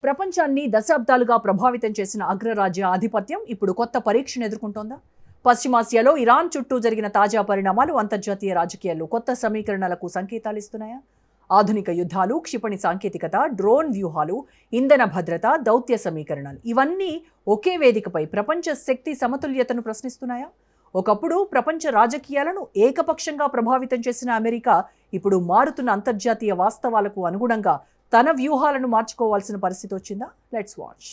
ప్రపంచాన్ని దశాబ్దాలుగా ప్రభావితం చేసిన అగ్రరాజ్య ఆధిపత్యం ఇప్పుడు కొత్త పరీక్షను ఎదుర్కొంటోందా? పశ్చిమాసియాలో ఇరాన్ చుట్టూ జరిగిన తాజా పరిణామాలు అంతర్జాతీయ రాజకీయాల్లో కొత్త సమీకరణలకు సంకేతాలు ఇస్తున్నాయా? ఆధునిక యుద్ధాలు, క్షిపణి సాంకేతికత, డ్రోన్ వ్యూహాలు, ఇంధన భద్రత, దౌత్య సమీకరణాలు ఇవన్నీ ఒకే వేదికపై ప్రపంచ శక్తి సమతుల్యతను ప్రశ్నిస్తున్నాయా? ఒకప్పుడు ప్రపంచ రాజకీయాలను ఏకపక్షంగా ప్రభావితం చేసిన అమెరికా ఇప్పుడు మారుతున్న అంతర్జాతీయ వాస్తవాలకు అనుగుణంగా తన వ్యూహాలను మార్చుకోవాల్సిన పరిస్థితి వచ్చిందా? Let's watch.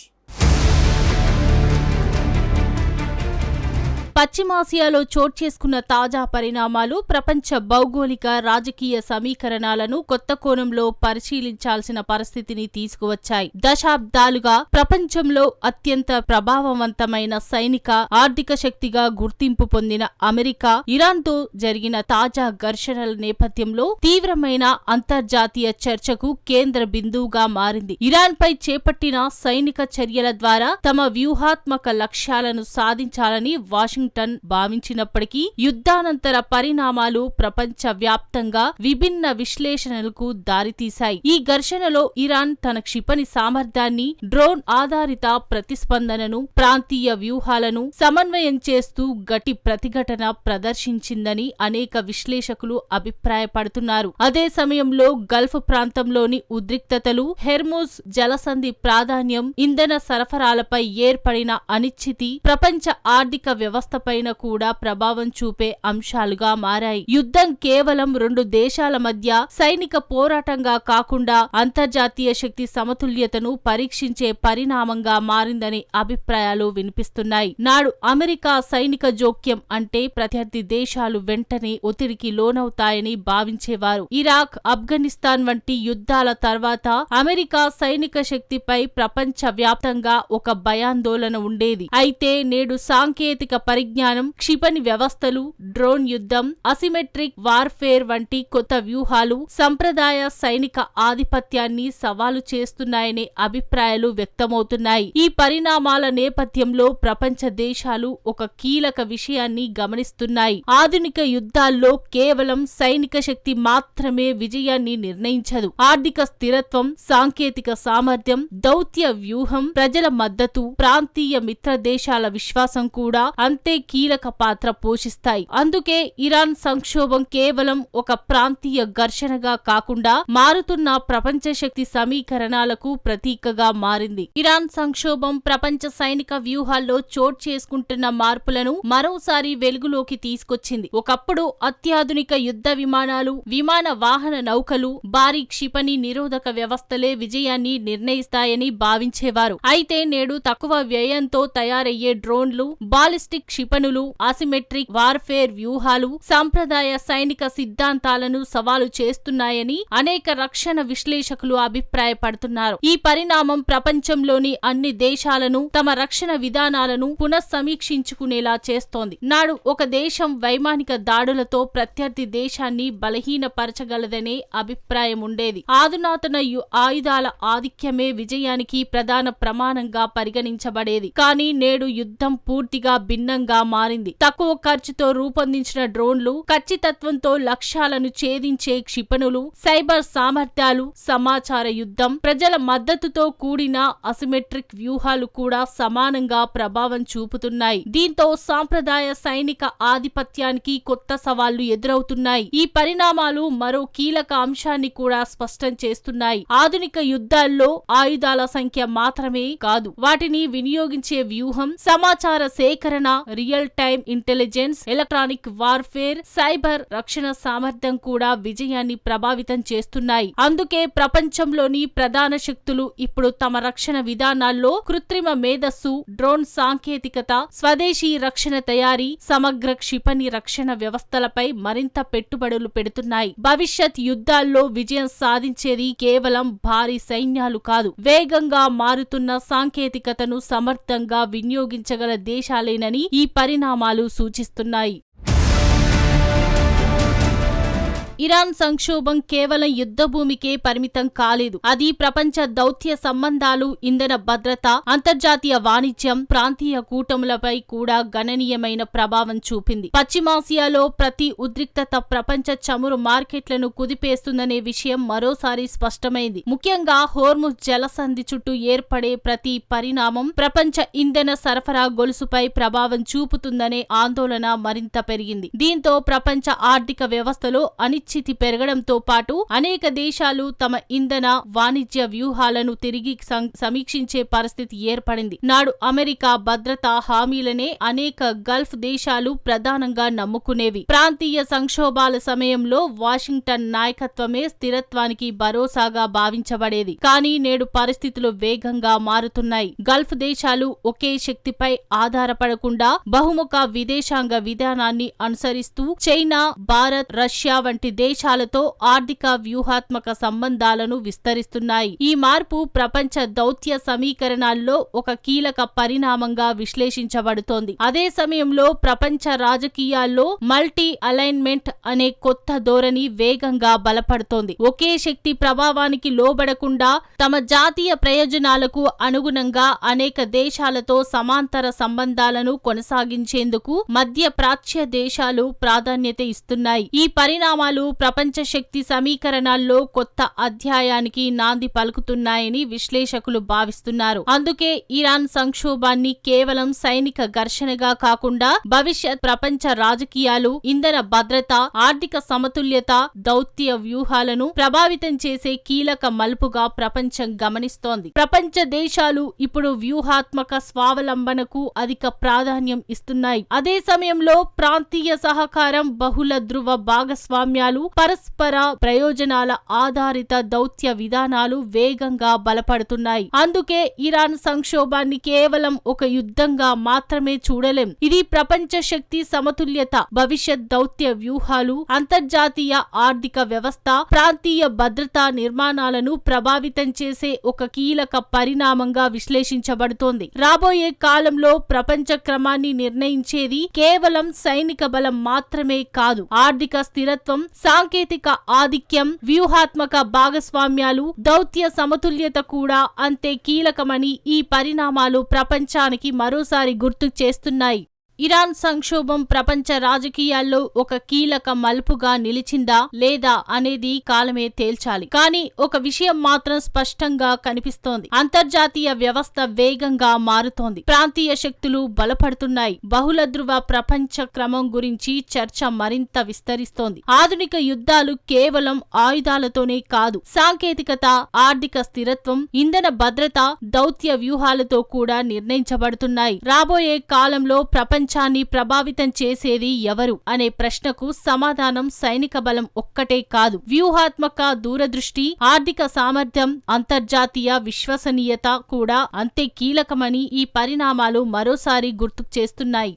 పశ్చిమాసియాలో చోటు చేసుకున్న తాజా పరిణామాలు ప్రపంచ భౌగోళిక రాజకీయ సమీకరణాలను కొత్త కోణంలో పరిశీలించాల్సిన పరిస్థితిని తీసుకువచ్చాయి. దశాబ్దాలుగా ప్రపంచంలో అత్యంత ప్రభావవంతమైన సైనిక, ఆర్థిక శక్తిగా గుర్తింపు పొందిన అమెరికా ఇరాన్తో జరిగిన తాజా ఘర్షణల నేపథ్యంలో తీవ్రమైన అంతర్జాతీయ చర్చకు కేంద్ర బిందువుగా మారింది. ఇరాన్పై చేపట్టిన సైనిక చర్యల ద్వారా తమ వ్యూహాత్మక లక్ష్యాలను సాధించాలని వాషింగ్టన్ భావించినప్పటికీ యుద్ధానంతర పరిణామాలు ప్రపంచ వ్యాప్తంగా విభిన్న విశ్లేషణలకు దారితీశాయి. ఈ ఘర్షణలో ఇరాన్ తన క్షిపణి సామర్థ్యాన్ని, డ్రోన్ ఆధారిత ప్రతిస్పందనను, ప్రాంతీయ వ్యూహాలను సమన్వయం చేస్తూ గట్టి ప్రతిఘటన ప్రదర్శించిందని అనేక విశ్లేషకులు అభిప్రాయపడుతున్నారు. అదే సమయంలో గల్ఫ్ ప్రాంతంలోని ఉద్రిక్తతలు, హెర్ముజ్ జలసంధి ప్రాధాన్యం, ఇంధన సరఫరాలపై ఏర్పడిన అనిశ్చితి ప్రపంచ ఆర్థిక వ్యవస్థపైన కూడా ప్రభావం చూపే అంశాలుగా మారాయి. యుద్ధం కేవలం రెండు దేశాల మధ్య సైనిక పోరాటంగా కాకుండా అంతర్జాతీయ శక్తి సమతుల్యతను పరీక్షించే పరిణామంగా మారిందని అభిప్రాయాలు వినిపిస్తున్నాయి. నాడు అమెరికా సైనిక జోక్యం అంటే ప్రత్యర్థి దేశాలు వెంటనే ఒత్తిడికి లోనవుతాయని భావించేవారు. ఇరాక్, ఆఫ్ఘనిస్తాన్ వంటి యుద్ధాల తర్వాత అమెరికా సైనిక శక్తిపై ప్రపంచ వ్యాప్తంగా ఒక భయాందోళన ఉండేది. అయితే నేడు సాంకేతిక పరిజ్ఞానం, క్షిపణి వ్యవస్థలు, డ్రోన్ యుద్ధం, అసిమెట్రిక్ వార్ఫేర్ వంటి కొత్త వ్యూహాలు సంప్రదాయ సైనిక ఆధిపత్యాన్ని సవాలు చేస్తున్నాయనే అభిప్రాయాలు వ్యక్తమవుతున్నాయి. ఈ పరిణామాల నేపథ్యంలో ప్రపంచ దేశాలు ఒక కీలక విషయాన్ని గమనిస్తున్నాయి. ఆధునిక యుద్ధాల్లో కేవలం సైనిక శక్తి మాత్రమే విజయాన్ని నిర్ణయించదు. ఆర్థిక స్థిరత్వం, సాంకేతిక సామర్థ్యం, దౌత్య వ్యూహం, ప్రజల మద్దతు, ప్రాంతీయ మిత్ర దేశాల విశ్వాసం కూడా అంతే కీలక పాత్ర పోషిస్తాయి. అందుకే ఇరాన్ సంక్షోభం కేవలం ఒక ప్రాంతీయ ఘర్షణగా కాకుండా మారుతున్న ప్రపంచ శక్తి సమీకరణాలకు ప్రతీకగా మారింది. ఇరాన్ సంక్షోభం ప్రపంచ సైనిక వ్యూహాల్లో చోటు చేసుకుంటున్న మార్పులను మరోసారి వెలుగులోకి తీసుకొచ్చింది. ఒకప్పుడు అత్యాధునిక యుద్ధ విమానాలు, విమాన వాహన నౌకలు, భారీ క్షిపణి నిరోధక వ్యవస్థలే విజయాన్ని నిర్ణయిస్తాయని భావించేవారు. అయితే నేడు తక్కువ వ్యయంతో తయారయ్యే డ్రోన్లు, బాలిస్టిక్ క్షిపణులు, అసిమెట్రిక్ వార్ఫేర్ వ్యూహాలు సంప్రదాయ సైనిక సిద్ధాంతాలను సవాలు చేస్తున్నాయని అనేక రక్షణ విశ్లేషకులు అభిప్రాయపడుతున్నారు. ఈ పరిణామం ప్రపంచంలోని అన్ని దేశాలను తమ రక్షణ విధానాలను పునఃసమీక్షించుకునేలా చేస్తోంది. నాడు ఒక దేశం వైమానిక దాడులతో ప్రత్యర్థి దేశాన్ని బలహీనపరచగలదనే అభిప్రాయం ఉండేది. అధునాతన ఆయుధాల ఆధిక్యమే విజయానికి ప్రధాన ప్రమాణంగా పరిగణించబడేది. కానీ నేడు యుద్ధం పూర్తిగా భిన్నంగా మారింది. తక్కువ ఖర్చుతో రూపొందించిన డ్రోన్లు, ఖచ్చితత్వంతో లక్ష్యాలను ఛేదించే క్షిపణులు, సైబర్ సామర్థ్యాలు, సమాచార యుద్ధం, ప్రజల మద్దతుతో కూడిన అసిమెట్రిక్ వ్యూహాలు కూడా సమానంగా ప్రభావం చూపుతున్నాయి. దీంతో సాంప్రదాయ సైనిక ఆధిపత్యానికి కొత్త సవాళ్లు ఎదురవుతున్నాయి. ఈ పరిణామాలు మరో కీలక అంశాన్ని కూడా స్పష్టం చేస్తున్నాయి. ఆధునిక యుద్ధాల్లో ఆయుధాల సంఖ్య మాత్రమే కాదు, వాటిని వినియోగించే వ్యూహం, సమాచార సేకరణ, real time intelligence, electronic warfare, cyber రక్షణ సామర్థ్యం కూడా విజయాన్ని ప్రభావితం చేస్తున్నాయి. అందుకే ప్రపంచంలోని ప్రధాన శక్తులు ఇప్పుడు తమ రక్షణ విధానాల్లో కృత్రిమ మేధస్సు, డ్రోన్ సాంకేతికత, స్వదేశీ రక్షణ తయారీ, సమగ్ర క్షిపణి రక్షణ వ్యవస్థలపై మరింత పెట్టుబడులు పెడుతున్నాయి. భవిష్యత్ యుద్ధాల్లో విజయం సాధించేది కేవలం భారీ సైన్యాలు కాదు, వేగంగా మారుతున్న సాంకేతికతను సమర్థంగా వినియోగించగల దేశాలేనని ఈ పరిణామాలు సూచిస్తున్నాయి. ఇరాన్ సంక్షోభం కేవలం యుద్ధ భూమికే పరిమితం కాలేదు. అది ప్రపంచ దౌత్య సంబంధాలు, ఇంధన భద్రత, అంతర్జాతీయ వాణిజ్యం, ప్రాంతీయ కూటములపై కూడా గణనీయమైన ప్రభావం చూపింది. పశ్చిమాసియాలో ప్రతి ఉద్రిక్తత ప్రపంచ చమురు మార్కెట్లను కుదిపేస్తుందనే విషయం మరోసారి స్పష్టమైంది. ముఖ్యంగా హోర్ముజ్ జలసంధి చుట్టూ ఏర్పడే ప్రతి పరిణామం ప్రపంచ ఇంధన సరఫరా గొలుసుపై ప్రభావం చూపుతుందనే ఆందోళన మరింత పెరిగింది. దీంతో ప్రపంచ ఆర్థిక వ్యవస్థలో అనిశ్చితి పెరగడంతో పాటు అనేక దేశాలు తమ ఇంధన వాణిజ్య వ్యూహాలను తిరిగి సమీక్షించే పరిస్థితి ఏర్పడింది. నాడు అమెరికా భద్రతా హామీలనే అనేక గల్ఫ్ దేశాలు ప్రధానంగా నమ్ముకునేవి. ప్రాంతీయ సంక్షోభాల సమయంలో వాషింగ్టన్ నాయకత్వమే స్థిరత్వానికి భరోసాగా భావించబడేది. కానీ నేడు పరిస్థితులు వేగంగా మారుతున్నాయి. గల్ఫ్ దేశాలు ఒకే శక్తిపై ఆధారపడకుండా బహుముఖ విదేశాంగ విధానాన్ని అనుసరిస్తూ చైనా, భారత్, రష్యా వంటి దేశాలతో ఆర్థిక వ్యూహాత్మక సంబంధాలను విస్తరిస్తున్నాయి. ఈ మార్పు ప్రపంచ దౌత్య సమీకరణాల్లో ఒక కీలక పరిణామంగా విశ్లేషించబడుతోంది. అదే సమయంలో ప్రపంచ రాజకీయాల్లో మల్టీ అలైన్మెంట్ అనే కొత్త ధోరణి వేగంగా బలపడుతోంది. ఒకే శక్తి ప్రభావానికి లోబడకుండా తమ జాతీయ ప్రయోజనాలకు అనుగుణంగా అనేక దేశాలతో సమాంతర సంబంధాలను కొనసాగించేందుకు మధ్య ప్రాచ్య దేశాలు ప్రాధాన్యత ఇస్తున్నాయి. ఈ పరిణామాలు ప్రపంచ శక్తి సమీకరణాల్లో కొత్త అధ్యాయానికి నాంది పలుకుతున్నాయని విశ్లేషకులు భావిస్తున్నారు. అందుకే ఇరాన్ సంక్షోభాన్ని కేవలం సైనిక ఘర్షణగా కాకుండా భవిష్యత్ ప్రపంచ రాజకీయాలు, ఇంధన భద్రత, ఆర్థిక సమతుల్యత, దౌత్య వ్యూహాలను ప్రభావితం చేసే కీలక మలుపుగా ప్రపంచం గమనిస్తోంది. ప్రపంచ దేశాలు ఇప్పుడు వ్యూహాత్మక స్వావలంబనకు అధిక ప్రాధాన్యం ఇస్తున్నాయి. అదే సమయంలో ప్రాంతీయ సహకారం, బహుళ ధృవ భాగస్వామ్యాలు, పరస్పర ప్రయోజనాల ఆధారిత దౌత్య విధానాలు వేగంగా బలపడుతున్నాయి. అందుకే ఇరాన్ సంక్షోభాన్ని కేవలం ఒక యుద్ధంగా మాత్రమే చూడలేం. ఇది ప్రపంచ శక్తి సమతుల్యత, భవిష్యత్ దౌత్య వ్యూహాలు, అంతర్జాతీయ ఆర్థిక వ్యవస్థ, ప్రాంతీయ భద్రతా నిర్మాణాలను ప్రభావితం చేసే ఒక కీలక పరిణామంగా విశ్లేషించబడుతోంది. రాబోయే కాలంలో ప్రపంచ క్రమాన్ని నిర్ణయించేది కేవలం సైనిక బలం మాత్రమే కాదు. ఆర్థిక స్థిరత్వం, సాంకేతిక ఆధిక్యం, వ్యూహాత్మక భాగస్వామ్యాలు, దౌత్య సమతుల్యత కూడా అంతే కీలకమని ఈ పరిణామాలు ప్రపంచానికి మరోసారి గుర్తు చేస్తున్నాయి. ఇరాన్ సంక్షోభం ప్రపంచ రాజకీయాల్లో ఒక కీలక మలుపుగా నిలిచిందా లేదా అనేది కాలమే తేల్చాలి. కానీ ఒక విషయం మాత్రం స్పష్టంగా కనిపిస్తోంది. అంతర్జాతీయ వ్యవస్థ వేగంగా మారుతోంది. ప్రాంతీయ శక్తులు బలపడుతున్నాయి. బహుళ ధృవ ప్రపంచ క్రమం గురించి చర్చ మరింత విస్తరిస్తోంది. ఆధునిక యుద్ధాలు కేవలం ఆయుధాలతోనే కాదు, సాంకేతికత, ఆర్థిక స్థిరత్వం, ఇంధన భద్రత, దౌత్య వ్యూహాలతో కూడా నిర్ణయించబడుతున్నాయి. రాబోయే కాలంలో ప్రపంచాన్ని ప్రభావితం చేసేది ఎవరు అనే ప్రశ్నకు సమాధానం సైనిక బలం ఒక్కటే కాదు. వ్యూహాత్మక దూరదృష్టి, ఆర్థిక సామర్థ్యం, అంతర్జాతీయ విశ్వసనీయత కూడా అంతే కీలకమని ఈ పరిణామాలు మరోసారి గుర్తుకు చేస్తున్నాయి.